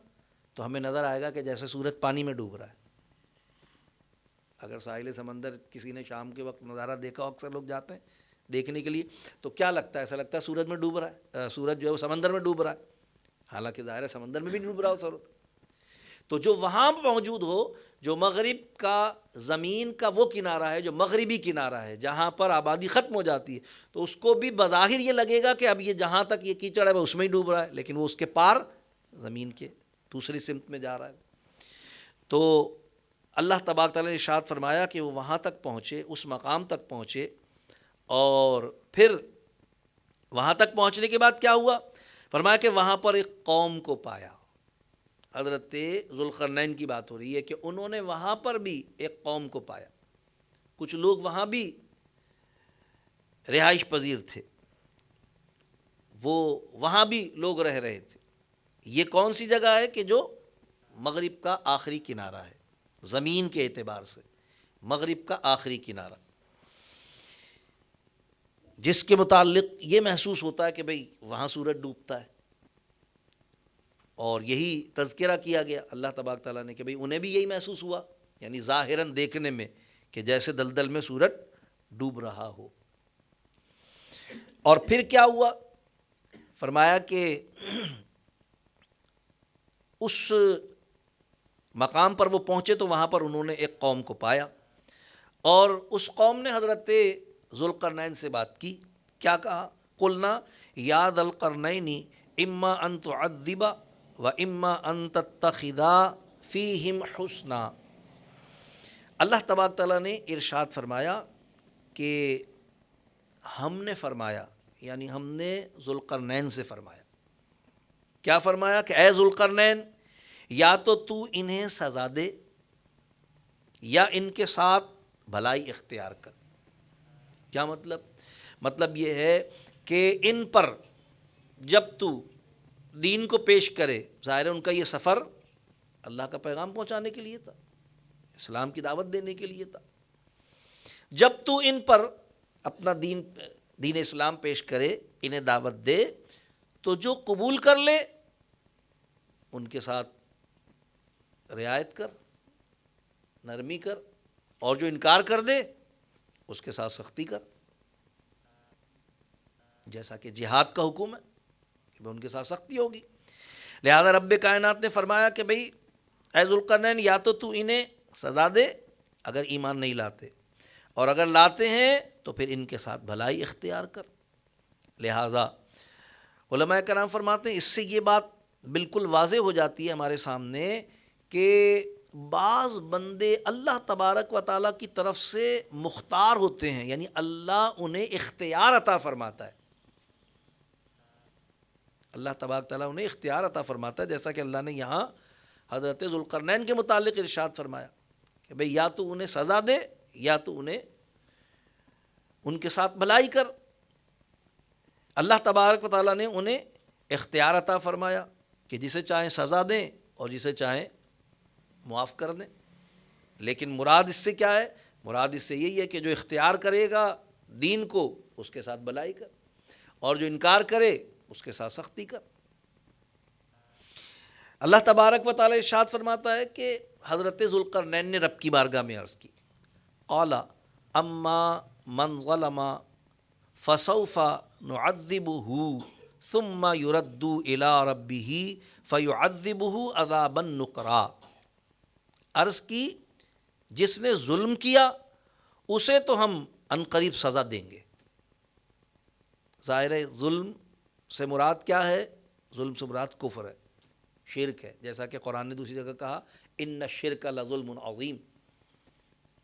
تو ہمیں نظر آئے گا کہ جیسے سورج پانی میں ڈوب رہا ہے۔ اگر ساحل سمندر کسی نے شام کے وقت نظارہ دیکھا ہو، اکثر لوگ جاتے ہیں دیکھنے کے لیے، تو کیا لگتا ہے؟ ایسا لگتا ہے سورج میں ڈوب رہا ہے، سورج جو ہے وہ سمندر میں ڈوب رہا ہے، حالانکہ ظاہر ہے سمندر میں بھی ڈوب رہا ہو سورج۔ تو جو وہاں موجود ہو، جو مغرب کا زمین کا وہ کنارہ ہے جو مغربی کنارہ ہے جہاں پر آبادی ختم ہو جاتی ہے، تو اس کو بھی بظاہر یہ لگے گا کہ اب یہ جہاں تک یہ کیچڑ ہے وہ اس میں ہی ڈوب رہا ہے، لیکن وہ اس کے پار زمین کے دوسری سمت میں جا رہا ہے۔ تو اللہ تبارک تعالیٰ نے ارشاد فرمایا کہ وہ وہاں تک پہنچے، اس مقام تک پہنچے، اور پھر وہاں تک پہنچنے کے بعد کیا ہوا؟ فرمایا کہ وہاں پر ایک قوم کو پایا۔ حضرت ذوالقرنین کی بات ہو رہی ہے کہ انہوں نے وہاں پر بھی ایک قوم کو پایا، کچھ لوگ وہاں بھی رہائش پذیر تھے، وہ وہاں بھی لوگ رہ رہے تھے۔ یہ کون سی جگہ ہے کہ جو مغرب کا آخری کنارہ ہے، زمین کے اعتبار سے مغرب کا آخری کنارہ، جس کے متعلق یہ محسوس ہوتا ہے کہ بھئی وہاں سورج ڈوبتا ہے، اور یہی تذکرہ کیا گیا اللہ تبارک تعالیٰ نے کہ بھئی انہیں بھی یہی محسوس ہوا، یعنی ظاہراً دیکھنے میں کہ جیسے دلدل میں سورج ڈوب رہا ہو۔ اور پھر کیا ہوا؟ فرمایا کہ اس مقام پر وہ پہنچے تو وہاں پر انہوں نے ایک قوم کو پایا، اور اس قوم نے حضرت ذوالقرنین سے بات کی۔ کیا کہا؟ قلنا یا ذا القرنین اما ان تعذب و اما ان تتخذ فیہم حسنا۔ اللہ تبارک تعالیٰ نے ارشاد فرمایا کہ ہم نے فرمایا، یعنی ہم نے ذوالقرنین سے فرمایا، کیا فرمایا کہ اے ذوالقرنین یا تو انہیں سزا دے یا ان کے ساتھ بھلائی اختیار کر۔ کیا مطلب؟ مطلب یہ ہے کہ ان پر جب تو دین کو پیش کرے، ظاہر ان کا یہ سفر اللہ کا پیغام پہنچانے کے لیے تھا، اسلام کی دعوت دینے کے لیے تھا، جب تو ان پر اپنا دین اسلام پیش کرے، انہیں دعوت دے، تو جو قبول کر لے ان کے ساتھ رعایت کر، نرمی کر، اور جو انکار کر دے اس کے ساتھ سختی کر، جیسا کہ جہاد کا حکم ہے کہ ان کے ساتھ سختی ہوگی۔ لہذا رب کائنات نے فرمایا کہ بھئی اے ذوالقرنین یا تو انہیں سزا دے اگر ایمان نہیں لاتے، اور اگر لاتے ہیں تو پھر ان کے ساتھ بھلائی اختیار کر۔ لہذا علماء کرام فرماتے ہیں اس سے یہ بات بالکل واضح ہو جاتی ہے ہمارے سامنے کہ بعض بندے اللہ تبارک و تعالیٰ کی طرف سے مختار ہوتے ہیں، یعنی اللہ انہیں اختیار عطا فرماتا ہے، اللہ تبارک تعالیٰ انہیں اختیار عطا فرماتا ہے، جیسا کہ اللہ نے یہاں حضرت ذوالقرنین کے متعلق ارشاد فرمایا کہ بھئی یا تو انہیں سزا دے یا تو انہیں ان کے ساتھ بھلائی کر۔ اللہ تبارک و تعالیٰ نے انہیں اختیار عطا فرمایا کہ جسے چاہیں سزا دیں اور جسے چاہیں معاف کر دیں، لیکن مراد اس سے کیا ہے؟ مراد اس سے یہی ہے کہ جو اختیار کرے گا دین کو اس کے ساتھ بھلائی کر، اور جو انکار کرے اس کے ساتھ سختی کر۔ اللہ تبارک و تعالیٰ ارشاد فرماتا ہے کہ حضرت ذوالقرنین نے رب کی بارگاہ میں عرض کی، قال اما من ظلم فسوف نعذبہ ثم يرد الى ربہ فیعذبہ عذابا نکرا۔ عرض کی جس نے ظلم کیا اسے تو ہم عنقریب سزا دیں گے۔ ظاہر ہے ظلم سے مراد کیا ہے؟ ظلم سے مراد کفر ہے، شرک ہے، جیسا کہ قرآن نے دوسری جگہ کہا ان الشرک لظلم عظیم۔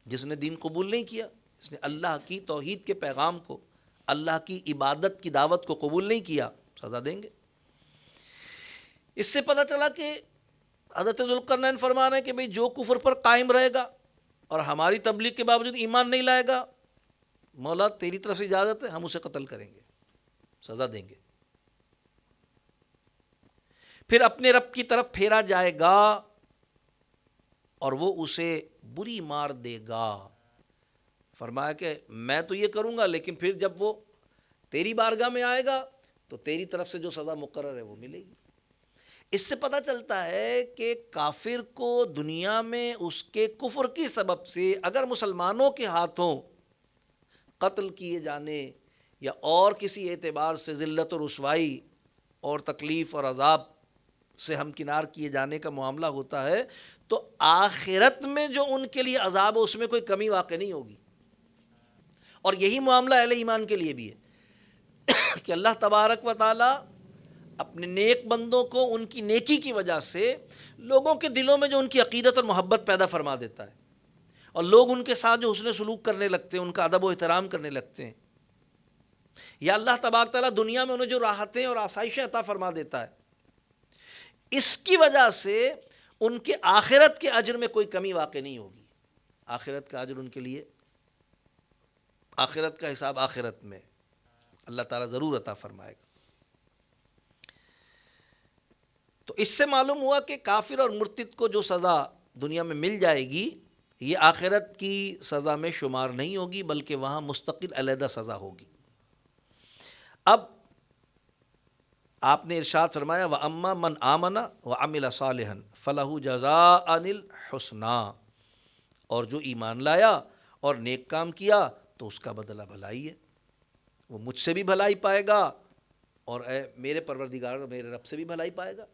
جس نے دین قبول نہیں کیا، اس نے اللہ کی توحید کے پیغام کو، اللہ کی عبادت کی دعوت کو قبول نہیں کیا، سزا دیں گے۔ اس سے پتہ چلا کہ حضرت ذوالقرنین فرما رہے ہیں کہ بھئی جو کفر پر قائم رہے گا اور ہماری تبلیغ کے باوجود ایمان نہیں لائے گا، مولا تیری طرف سے اجازت ہے ہم اسے قتل کریں گے، سزا دیں گے۔ پھر اپنے رب کی طرف پھیرا جائے گا اور وہ اسے بری مار دے گا۔ فرمایا کہ میں تو یہ کروں گا، لیکن پھر جب وہ تیری بارگاہ میں آئے گا تو تیری طرف سے جو سزا مقرر ہے وہ ملے گی۔ اس سے پتہ چلتا ہے کہ کافر کو دنیا میں اس کے کفر کی سبب سے اگر مسلمانوں کے ہاتھوں قتل کیے جانے یا اور کسی اعتبار سے ذلت و رسوائی اور تکلیف اور عذاب سے ہمکنار کیے جانے کا معاملہ ہوتا ہے تو آخرت میں جو ان کے لیے عذاب ہے اس میں کوئی کمی واقع نہیں ہوگی۔ اور یہی معاملہ اہل ایمان کے لیے بھی ہے کہ اللہ تبارک و تعالی اپنے نیک بندوں کو ان کی نیکی کی وجہ سے لوگوں کے دلوں میں جو ان کی عقیدت اور محبت پیدا فرما دیتا ہے، اور لوگ ان کے ساتھ جو حسن سلوک کرنے لگتے ہیں، ان کا ادب و احترام کرنے لگتے ہیں، یا اللہ تبارک تعالیٰ دنیا میں انہیں جو راحتیں اور آسائشیں عطا فرما دیتا ہے، اس کی وجہ سے ان کے آخرت کے اجر میں کوئی کمی واقع نہیں ہوگی۔ آخرت کا اجر ان کے لیے، آخرت کا حساب آخرت میں اللہ تعالیٰ ضرور عطا فرمائے گا۔ تو اس سے معلوم ہوا کہ کافر اور مرتد کو جو سزا دنیا میں مل جائے گی یہ آخرت کی سزا میں شمار نہیں ہوگی، بلکہ وہاں مستقل علیحدہ سزا ہوگی۔ اب آپ نے ارشاد فرمایا وَأَمَّا مَنْ آمَنَ وَعَمِلَ صَالِحًا فَلَهُ جَزَاءً الْحُسْنَىٰ، اور جو ایمان لایا اور نیک کام کیا تو اس کا بدلہ بھلائی ہے، وہ مجھ سے بھی بھلائی پائے گا اور اے میرے پروردگار میرے رب سے بھی بھلائی پائے گا۔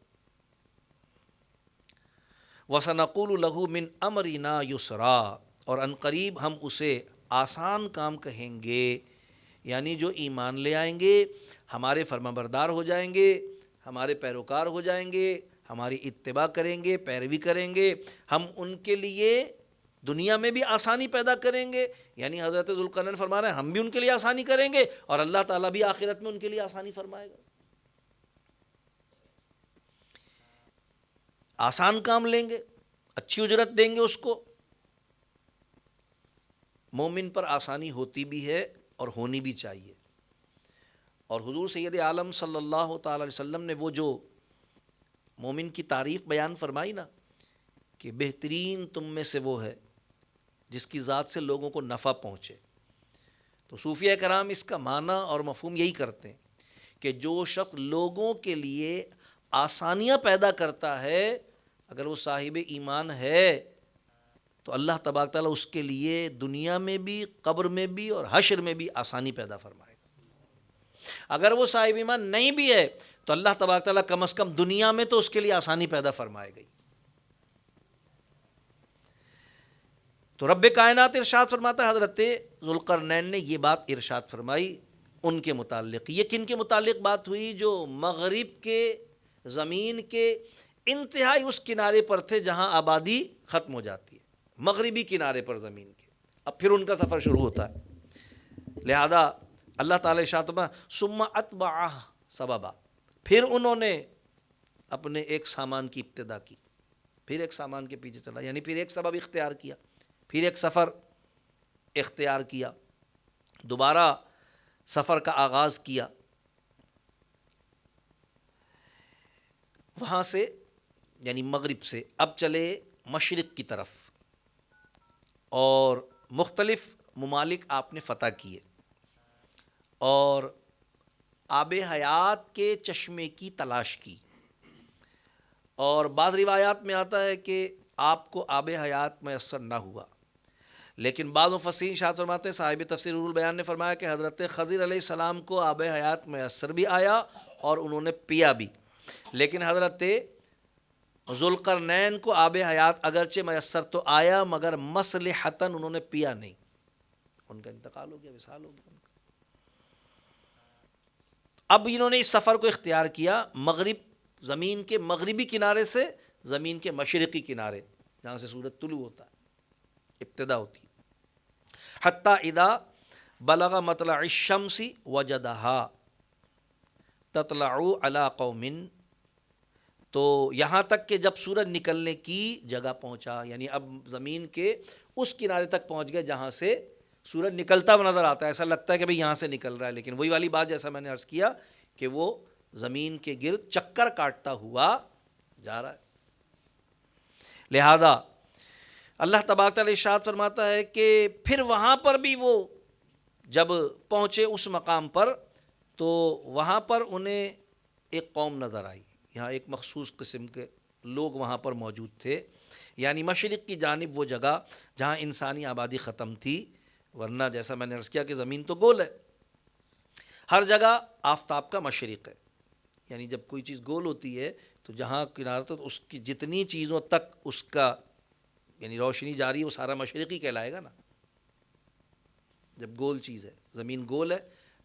وَسَنَقُولُ لَهُ مِنْ أَمْرِنَا يُسْرًا، اور ان قریب ہم اسے آسان کام کہیں گے، یعنی جو ایمان لے آئیں گے، ہمارے فرما بردار ہو جائیں گے، ہمارے پیروکار ہو جائیں گے، ہماری اتباع کریں گے، پیروی کریں گے، ہم ان کے لیے دنیا میں بھی آسانی پیدا کریں گے، یعنی حضرت ذوالقرنین فرما رہے ہیں ہم بھی ان کے لیے آسانی کریں گے اور اللہ تعالیٰ بھی آخرت میں ان کے لیے آسانی فرمائے گا۔ آسان کام لیں گے، اچھی اجرت دیں گے اس کو۔ مومن پر آسانی ہوتی بھی ہے اور ہونی بھی چاہیے، اور حضور سید عالم صلی اللہ تعالی علیہ وسلم نے وہ جو مومن کی تعریف بیان فرمائی نا کہ بہترین تم میں سے وہ ہے جس کی ذات سے لوگوں کو نفع پہنچے، تو صوفیہ کرام اس کا معنی اور مفہوم یہی کرتے ہیں کہ جو شخص لوگوں کے لیے آسانیاں پیدا کرتا ہے، اگر وہ صاحب ایمان ہے تو اللہ تبارک تعالیٰ اس کے لیے دنیا میں بھی، قبر میں بھی اور حشر میں بھی آسانی پیدا فرمائے گا۔ اگر وہ صاحب ایمان نہیں بھی ہے تو اللہ تبارک تعالیٰ کم از کم دنیا میں تو اس کے لیے آسانی پیدا فرمائے گی۔ تو رب کائنات ارشاد فرماتا ہے، حضرت ذوالقرنین نے یہ بات ارشاد فرمائی ان کے متعلق۔ یہ کن کے متعلق بات ہوئی؟ جو مغرب کے زمین کے انتہائی اس کنارے پر تھے جہاں آبادی ختم ہو جاتی ہے، مغربی کنارے پر زمین کے، اب پھر ان کا سفر شروع ہوتا ہے۔ لہذا اللہ تعالی ارشاد فرماتا ثم اتبع سببا، پھر انہوں نے اپنے ایک سامان کی ابتدا کی، پھر ایک سامان کے پیچھے چلا، یعنی پھر ایک سبب اختیار کیا، پھر ایک سفر اختیار کیا، دوبارہ سفر کا آغاز کیا، وہاں سے یعنی مغرب سے اب چلے مشرق کی طرف، اور مختلف ممالک آپ نے فتح کیے، اور آب حیات کے چشمے کی تلاش کی، اور بعض روایات میں آتا ہے کہ آپ کو آب حیات میسر نہ ہوا، لیکن بعض مفسرین ارشاد فرماتے ہیں، صاحب تفسیر روح البیان نے فرمایا کہ حضرت خضر علیہ السلام کو آب حیات میسر بھی آیا اور انہوں نے پیا بھی، لیکن حضرت ذوالقرنین کو آب حیات اگرچہ میسر تو آیا مگر مصلحتاً انہوں نے پیا نہیں، ان کا انتقال ہو گیا، وصال ہو گیا ان کا۔ اب انہوں نے اس سفر کو اختیار کیا مغرب، زمین کے مغربی کنارے سے زمین کے مشرقی کنارے جہاں سے سورج طلوع ہوتا ہے، ابتدا ہوتی ہے، حتی اذا بلغ مطلع الشمس وجدها تطلع علی قوم، تو یہاں تک کہ جب سورج نکلنے کی جگہ پہنچا، یعنی اب زمین کے اس کنارے تک پہنچ گئے جہاں سے سورج نکلتا ہوا نظر آتا ہے، ایسا لگتا ہے کہ بھئی یہاں سے نکل رہا ہے، لیکن وہی والی بات جیسا میں نے عرض کیا کہ وہ زمین کے گرد چکر کاٹتا ہوا جا رہا ہے۔ لہذا اللہ تبارک تعالیٰ ارشاد فرماتا ہے کہ پھر وہاں پر بھی وہ جب پہنچے اس مقام پر تو وہاں پر انہیں ایک قوم نظر آئی، یہاں ایک مخصوص قسم کے لوگ وہاں پر موجود تھے، یعنی مشرق کی جانب وہ جگہ جہاں انسانی آبادی ختم تھی، ورنہ جیسا میں نے عرض کیا کہ زمین تو گول ہے، ہر جگہ آفتاب کا مشرق ہے، یعنی جب کوئی چیز گول ہوتی ہے تو جہاں کنارہ تو اس کی جتنی چیزوں تک اس کا یعنی روشنی جاری وہ سارا مشرقی کہلائے گا نا، جب گول چیز ہے، زمین گول ہے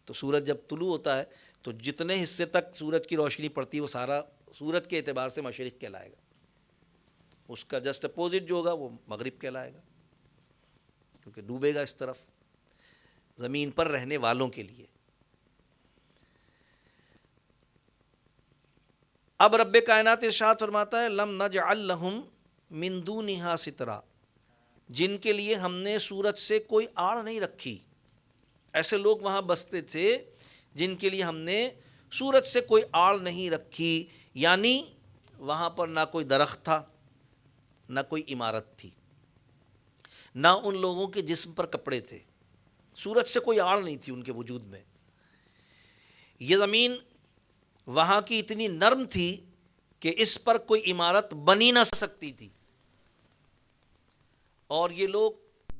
تو سورج جب طلوع ہوتا ہے تو جتنے حصے تک سورج کی روشنی پڑتی ہے وہ سارا سورج کے اعتبار سے مشرق کہلائے گا، اس کا جسٹ اپوزٹ جو ہوگا وہ مغرب کہلائے گا، کیونکہ ڈوبے گا اس طرف زمین پر رہنے والوں کے لیے۔ اب رب کائنات ارشاد فرماتا ہے لم نجعل لہم من دونہا سترا، جن کے لیے ہم نے سورج سے کوئی آڑ نہیں رکھی، ایسے لوگ وہاں بستے تھے جن کے لیے ہم نے سورج سے کوئی آڑ نہیں رکھی، یعنی وہاں پر نہ کوئی درخت تھا، نہ کوئی عمارت تھی، نہ ان لوگوں کے جسم پر کپڑے تھے، سورج سے کوئی آڑ نہیں تھی ان کے وجود میں۔ یہ زمین وہاں کی اتنی نرم تھی کہ اس پر کوئی عمارت بنی نہ سکتی تھی، اور یہ لوگ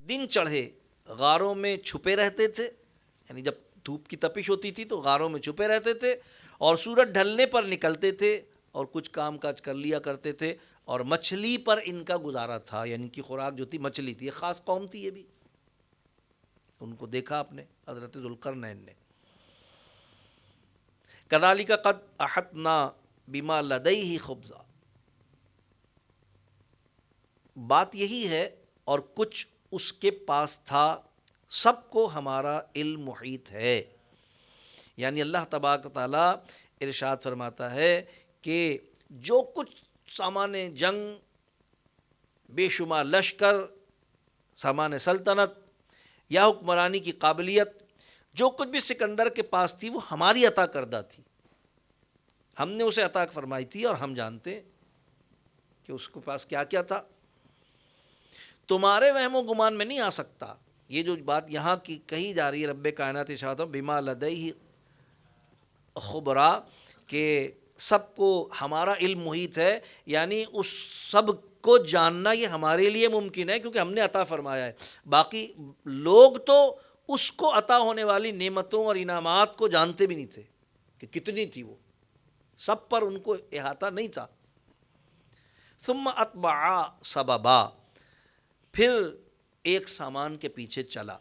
دن چڑھے غاروں میں چھپے رہتے تھے، یعنی جب دھوپ کی تپش ہوتی تھی تو غاروں میں چھپے رہتے تھے، اور سورج ڈھلنے پر نکلتے تھے اور کچھ کام کاج کر لیا کرتے تھے، اور مچھلی پر ان کا گزارا تھا، یعنی ان کی خوراک جو تھی مچھلی تھی۔ یہ خاص قوم تھی، یہ بھی ان کو دیکھا آپ نے حضرت ذوالقرنین نے۔ کذالک قد احطنا بما لدیہ خبزا، بات یہی ہے اور کچھ اس کے پاس تھا، سب کو ہمارا علم محیط ہے۔ یعنی اللہ تبارک و تعالیٰ ارشاد فرماتا ہے کہ جو کچھ سامان جنگ، بے شمار لشکر، سامان سلطنت یا حکمرانی کی قابلیت، جو کچھ بھی سکندر کے پاس تھی وہ ہماری عطا کردہ تھی، ہم نے اسے عطا فرمائی تھی، اور ہم جانتے کہ اس کے پاس کیا کیا تھا۔ تمہارے وہم و گمان میں نہیں آ سکتا۔ یہ جو بات یہاں کی کہی جا رہی ہے، رب کائنات ارشاد بما لدیہ خبرا، کہ سب کو ہمارا علم محیط ہے، یعنی اس سب کو جاننا یہ ہمارے لیے ممکن ہے کیونکہ ہم نے عطا فرمایا ہے۔ باقی لوگ تو اس کو عطا ہونے والی نعمتوں اور انعامات کو جانتے بھی نہیں تھے کہ کتنی تھی، وہ سب پر ان کو احاطہ نہیں تھا۔ ثم اتبع سببا، پھر ایک سامان کے پیچھے چلا۔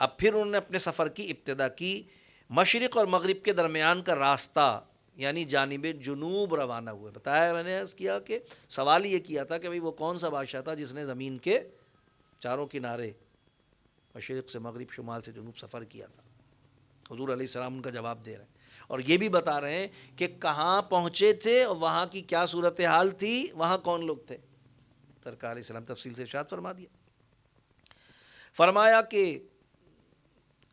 اب پھر انہوں نے اپنے سفر کی ابتدا کی، مشرق اور مغرب کے درمیان کا راستہ یعنی جانب جنوب روانہ ہوئے۔ بتایا میں نے عرض کیا کہ سوال یہ کیا تھا کہ بھئی وہ کون سا بادشاہ تھا جس نے زمین کے چاروں کنارے مشرق سے مغرب، شمال سے جنوب سفر کیا تھا۔ حضور علیہ السلام ان کا جواب دے رہے ہیں، اور یہ بھی بتا رہے ہیں کہ کہاں پہنچے تھے اور وہاں کی کیا صورتحال تھی، وہاں کون لوگ تھے۔ سرکار علیہ السلام تفصیل سے ارشاد فرما دیا، فرمایا کہ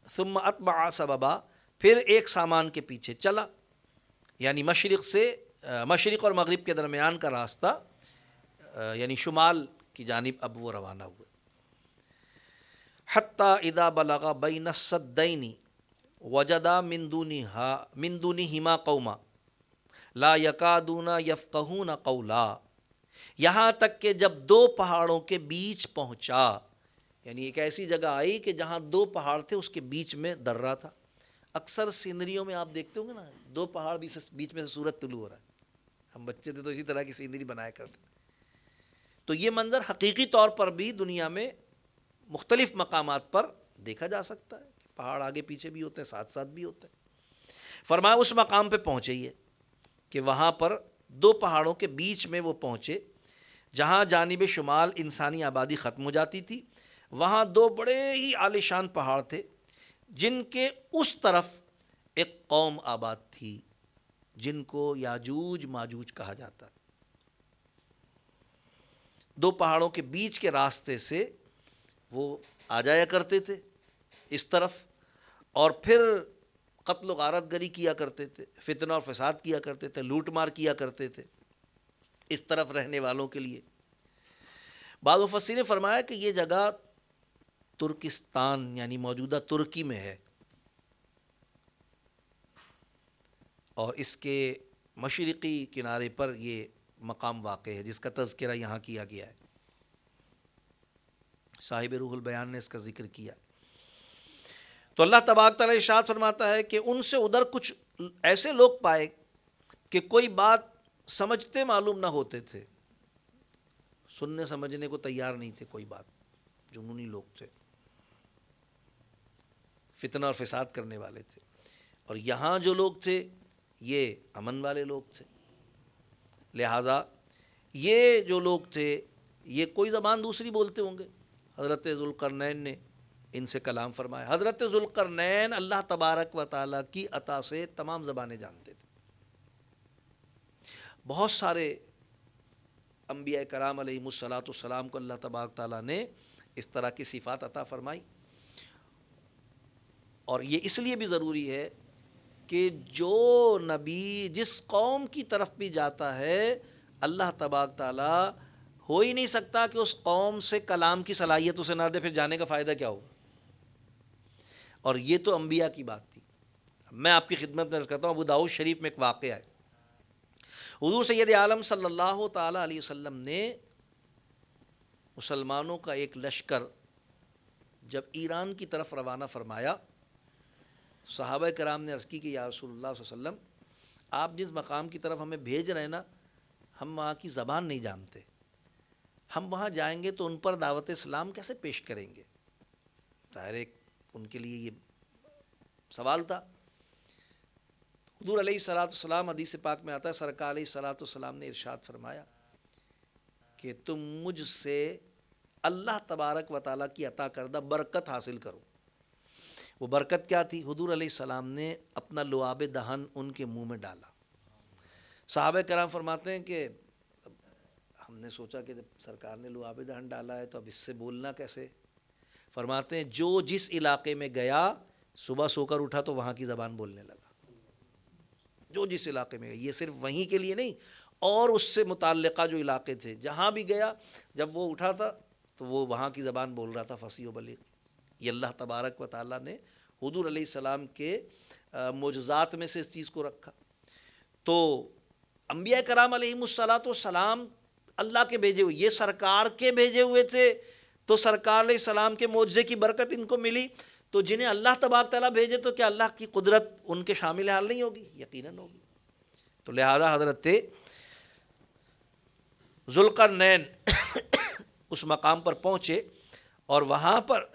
ثم اتبع سببا، پھر ایک سامان کے پیچھے چلا، یعنی مشرق اور مغرب کے درمیان کا راستہ، یعنی شمال کی جانب اب وہ روانہ ہوئے۔ حتی اذا بلغ بین السدین وجدا من دونہما قوما لا یکادون یفقہون قولا، یہاں تک کہ جب دو پہاڑوں کے بیچ پہنچا، یعنی ایک ایسی جگہ آئی کہ جہاں دو پہاڑ تھے، اس کے بیچ میں درہ تھا۔ اکثر سینریوں میں آپ دیکھتے ہوں گے نا، دو پہاڑ بیچ میں سے سورج طلوع ہو رہا ہے، ہم بچے تھے تو اسی طرح کی سینری بنایا کرتے تھے۔ تو یہ منظر حقیقی طور پر بھی دنیا میں مختلف مقامات پر دیکھا جا سکتا ہے، پہاڑ آگے پیچھے بھی ہوتے ہیں، ساتھ ساتھ بھی ہوتے ہیں۔ فرمایا اس مقام پہ پہنچے یہ کہ وہاں پر دو پہاڑوں کے بیچ میں وہ پہنچے جہاں جانب شمال انسانی آبادی ختم ہو جاتی تھی، وہاں دو بڑے ہی عالیشان پہاڑ تھے جن کے اس طرف ایک قوم آباد تھی جن کو یاجوج ماجوج کہا جاتا ہے۔ دو پہاڑوں کے بیچ کے راستے سے وہ آ جایا کرتے تھے اس طرف، اور پھر قتل و غارت گری کیا کرتے تھے، فتنہ اور فساد کیا کرتے تھے، لوٹ مار کیا کرتے تھے اس طرف رہنے والوں کے لیے۔ بعض مفسرین نے فرمایا کہ یہ جگہ ترکستان یعنی موجودہ ترکی میں ہے، اور اس کے مشرقی کنارے پر یہ مقام واقع ہے جس کا تذکرہ یہاں کیا گیا ہے۔ صاحب روح البیان نے اس کا ذکر کیا۔ تو اللہ تبارک تعالیٰ ارشاد فرماتا ہے کہ ان سے ادھر کچھ ایسے لوگ پائے کہ کوئی بات سمجھتے معلوم نہ ہوتے تھے، سننے سمجھنے کو تیار نہیں تھے، کوئی بات، جنونی لوگ تھے، فتنہ اور فساد کرنے والے تھے۔ اور یہاں جو لوگ تھے یہ امن والے لوگ تھے، لہٰذا یہ جو لوگ تھے یہ کوئی زبان دوسری بولتے ہوں گے۔ حضرت ذوالقرنین نے ان سے کلام فرمایا۔ حضرت ذوالقرنین اللہ تبارک و تعالیٰ کی عطا سے تمام زبانیں جانتے تھے۔ بہت سارے انبیاء کرام علیہم الصلاۃ والسلام کو اللہ تبارک تعالیٰ نے اس طرح کی صفات عطا فرمائی، اور یہ اس لیے بھی ضروری ہے کہ جو نبی جس قوم کی طرف بھی جاتا ہے، اللہ تبارک تعالیٰ ہو ہی نہیں سکتا کہ اس قوم سے کلام کی صلاحیت اسے نہ دے، پھر جانے کا فائدہ کیا ہوگا۔ اور یہ تو انبیاء کی بات تھی۔ میں آپ کی خدمت میں عرض کرتا ہوں، ابو داؤد شریف میں ایک واقعہ ہے۔ حضور سید عالم صلی اللہ تعالیٰ علیہ وسلم نے مسلمانوں کا ایک لشکر جب ایران کی طرف روانہ فرمایا، صحابہ کرام نے عرض کی کہ یا رسول اللہ صلی اللہ علیہ وسلم، آپ جس مقام کی طرف ہمیں بھیج رہے ہیں نا، ہم وہاں کی زبان نہیں جانتے، ہم وہاں جائیں گے تو ان پر دعوت اسلام کیسے پیش کریں گے؟ ظاہر ایک ان کے لیے یہ سوال تھا۔ حضور علیہ الصلوۃ والسلام، حدیث پاک میں آتا ہے، سرکار علیہ الصلوۃ والسلام نے ارشاد فرمایا کہ تم مجھ سے اللہ تبارک و تعالیٰ کی عطا کردہ برکت حاصل کرو۔ وہ برکت کیا تھی؟ حضور علیہ السلام نے اپنا لعاب دہن ان کے منہ میں ڈالا۔ صحابہ کرام فرماتے ہیں کہ ہم نے سوچا کہ جب سرکار نے لعاب دہن ڈالا ہے تو اب اس سے بولنا کیسے؟ فرماتے ہیں جو جس علاقے میں گیا، صبح سو کر اٹھا تو وہاں کی زبان بولنے لگا۔ جو جس علاقے میں گیا، یہ صرف وہیں کے لیے نہیں، اور اس سے متعلقہ جو علاقے تھے جہاں بھی گیا، جب وہ اٹھا تھا تو وہ وہاں کی زبان بول رہا تھا، فصیح و بلیغ۔ یہ اللہ تبارک و تعالیٰ نے حضور علیہ السلام کے معجزات میں سے اس چیز کو رکھا۔ تو انبیاء کرام علیہم الصلاۃ والسلام اللہ کے بھیجے ہوئے، یہ سرکار کے بھیجے ہوئے تھے، تو سرکار علیہ السلام کے معجزے کی برکت ان کو ملی۔ تو جنہیں اللہ تبارک تعالیٰ بھیجے تو کیا اللہ کی قدرت ان کے شامل حال نہیں ہوگی؟ یقیناً ہوگی۔ تو لہذا حضرت ذوالقرنین اس مقام پر پہنچے اور وہاں پر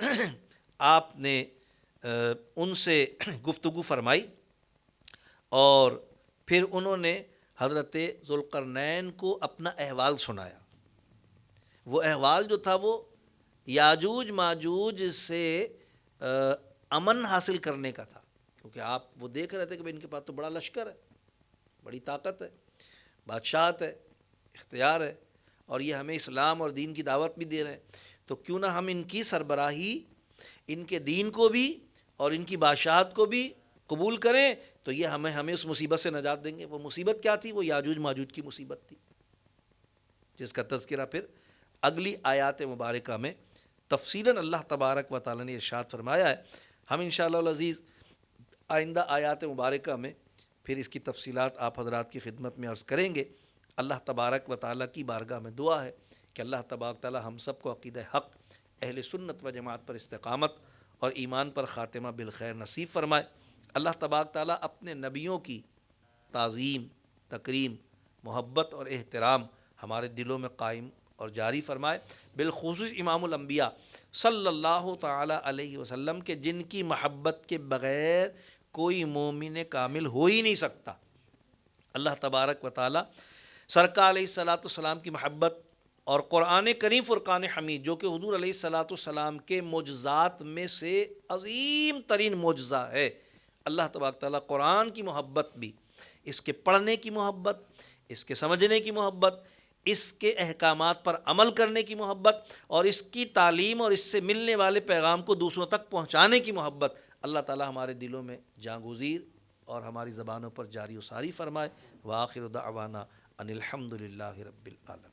آپ نے ان سے گفتگو فرمائی، اور پھر انہوں نے حضرت ذوالقرنین کو اپنا احوال سنایا۔ وہ احوال جو تھا وہ یاجوج ماجوج سے امن حاصل کرنے کا تھا، کیونکہ آپ وہ دیکھ رہے تھے کہ ان کے پاس تو بڑا لشکر ہے، بڑی طاقت ہے، بادشاہت ہے، اختیار ہے، اور یہ ہمیں اسلام اور دین کی دعوت بھی دے رہے ہیں، تو کیوں نہ ہم ان کی سربراہی، ان کے دین کو بھی اور ان کی بادشاہت کو بھی قبول کریں، تو یہ ہمیں اس مصیبت سے نجات دیں گے۔ وہ مصیبت کیا تھی؟ وہ یاجوج ماجوج کی مصیبت تھی، جس کا تذکرہ پھر اگلی آیات مبارکہ میں تفصیلاً اللہ تبارک و تعالیٰ نے ارشاد فرمایا ہے۔ ہم انشاءاللہ العزیز آئندہ آیات مبارکہ میں پھر اس کی تفصیلات آپ حضرات کی خدمت میں عرض کریں گے۔ اللہ تبارک و تعالیٰ کی بارگاہ میں دعا ہے کہ اللہ تبارک تعالیٰ ہم سب کو عقیدہ حق، اہل سنت و جماعت پر استقامت اور ایمان پر خاتمہ بالخیر نصیب فرمائے۔ اللہ تبارک تعالیٰ اپنے نبیوں کی تعظیم، تکریم، محبت اور احترام ہمارے دلوں میں قائم اور جاری فرمائے، بالخصوص امام الانبیاء صلی اللہ تعالیٰ علیہ وسلم کے، جن کی محبت کے بغیر کوئی مومن کامل ہو ہی نہیں سکتا۔ اللہ تبارک و تعالیٰ سرکار علیہ الصلوۃ والسلام کی محبت اور قرآن کریم فرقان حمید، جو کہ حضور علیہ الصلوۃ والسلام کے معجزات میں سے عظیم ترین معجزہ ہے، اللہ تبارک تعالیٰ قرآن کی محبت بھی، اس کے پڑھنے کی محبت، اس کے سمجھنے کی محبت، اس کے احکامات پر عمل کرنے کی محبت، اور اس کی تعلیم اور اس سے ملنے والے پیغام کو دوسروں تک پہنچانے کی محبت اللہ تعالیٰ ہمارے دلوں میں جاگزیر اور ہماری زبانوں پر جاری و ساری فرمائے۔ وآخر دعوانا ان الحمد للہ رب العالمین۔